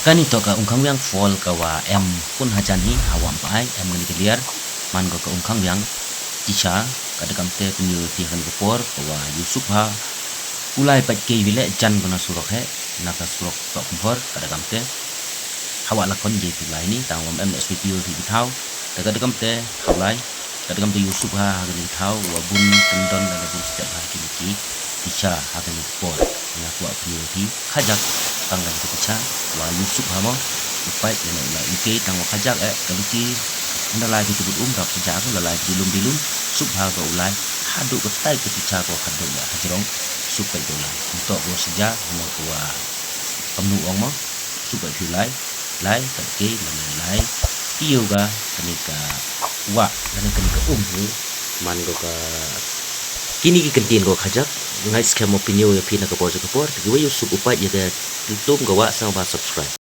Kan ito ka ungkang yang fall kawa em pun hajan hi awam pai em ngani clear man go ka ungkang yang tisha kadakam te penyu ti kan gopor kawa Yusuf ha ulai pat ke wile jan guna surok he naka surok to kumpor kadakam te hawa lakon je tu lai ni tang wam em video ti thau kadakam te hawlai kadakam te Yusuf ha gani thau wa bun tendon dan bun step ha ki tisha ha gani gopor na kuat penyu ti khajak tanggan kepica wa Yusuf hamo upai dan ulai ike tang wa khajak kaliki anda lai disebut rap sejak aku lalai dilum subha ko ulai hadu ko tai kepica ko hadu ya hajrong supai dolai untuk go sejak mo ko wa pemnu ong mo supai ulai lai ke lai yoga kenika wa dan kenika man go ka kini ki kentin go khajak ngai skam opinion ya pina ka por tiwa Yusuf upai ya tutum gawa sama subscribe